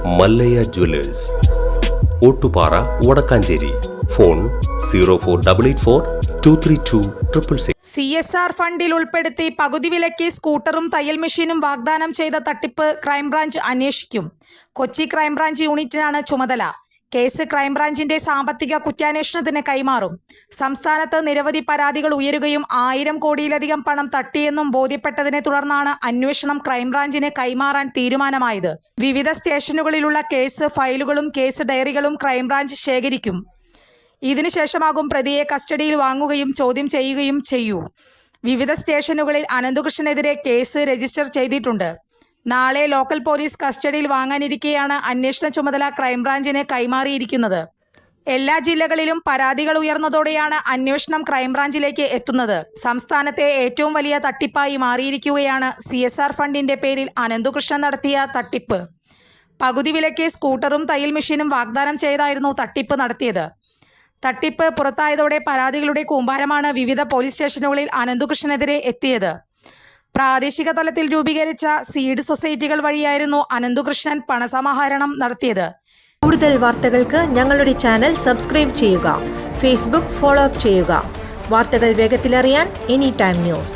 Mallayya jewellers, Ottupara, Vadakkanchery. Phone 0488423266. CSR ഫണ്ടിൽ ഉൾപ്പെടുത്തി പകുതി വിലയ്ക്ക് സ്കൂട്ടറും തയ്യൽ മെഷീനും വാഗ്ദാനം ചെയ്ത തട്ടിപ്പ് ക്രൈംബ്രാഞ്ച് അന്വേഷിക്കും. കൊച്ചി ക്രൈംബ്രാഞ്ച് യൂണിറ്റിനാണ് ചുമതല. കേസ് ക്രൈംബ്രാഞ്ചിന്റെ സാമ്പത്തിക കുറ്റാന്വേഷണത്തിന് കൈമാറും. സംസ്ഥാനത്ത് നിരവധി പരാതികൾ ഉയരുകയും 1000 കോടിയിലധികം പണം തട്ടിയെന്നും ബോധ്യപ്പെട്ടതിനെ തുടർന്നാണ് അന്വേഷണം ക്രൈംബ്രാഞ്ചിന് കൈമാറാൻ തീരുമാനമായത്. വിവിധ സ്റ്റേഷനുകളിലുള്ള കേസ് ഫയലുകളും കേസ് ഡയറികളും ക്രൈംബ്രാഞ്ച് ശേഖരിക്കും. ഇതിനുശേഷമാകും പ്രതിയെ കസ്റ്റഡിയിൽ വാങ്ങുകയും ചോദ്യം ചെയ്യുകയും ചെയ്യൂ. വിവിധ സ്റ്റേഷനുകളിൽ അനന്തകൃഷ്ണനെതിരെ കേസ് രജിസ്റ്റർ ചെയ്തിട്ടുണ്ട്. നാളെ ലോക്കൽ പോലീസ് കസ്റ്റഡിയിൽ വാങ്ങാനിരിക്കെയാണ് അന്വേഷണ ചുമതല ക്രൈംബ്രാഞ്ചിന് കൈമാറിയിരിക്കുന്നത്. എല്ലാ ജില്ലകളിലും പരാതികൾ ഉയർന്നതോടെയാണ് അന്വേഷണം ക്രൈംബ്രാഞ്ചിലേക്ക് എത്തുന്നത്. സംസ്ഥാനത്തെ ഏറ്റവും വലിയ തട്ടിപ്പായി മാറിയിരിക്കുകയാണ് CSR ഫണ്ടിന്റെ പേരിൽ അനന്തകൃഷ്ണൻ നടത്തിയ തട്ടിപ്പ്. പകുതി വിലയ്ക്ക് സ്കൂട്ടറും തയ്യൽ മെഷീനും വാഗ്ദാനം ചെയ്തായിരുന്നു തട്ടിപ്പ് നടത്തിയത്. തട്ടിപ്പ് പുറത്തായതോടെ പരാതികളുടെ കൂമ്പാരമാണ് വിവിധ പോലീസ് സ്റ്റേഷനുകളിൽ അനന്തകൃഷ്ണനെതിരെ എത്തിയത്. പ്രാദേശിക തലത്തിൽ രൂപീകരിച്ച സീഡ് സൊസൈറ്റികൾ വഴിയായിരുന്നു അനന്തകൃഷ്ണൻ പണസമാഹരണം നടത്തിയത്. കൂടുതൽ വാർത്തകൾക്ക് ഞങ്ങളുടെ ചാനൽ സബ്സ്ക്രൈബ് ചെയ്യുക. ഫേസ്ബുക്ക് ഫോളോ അപ്പ് ചെയ്യുക. വാർത്തകൾ വേഗത്തിലറിയാൻ Anytime News.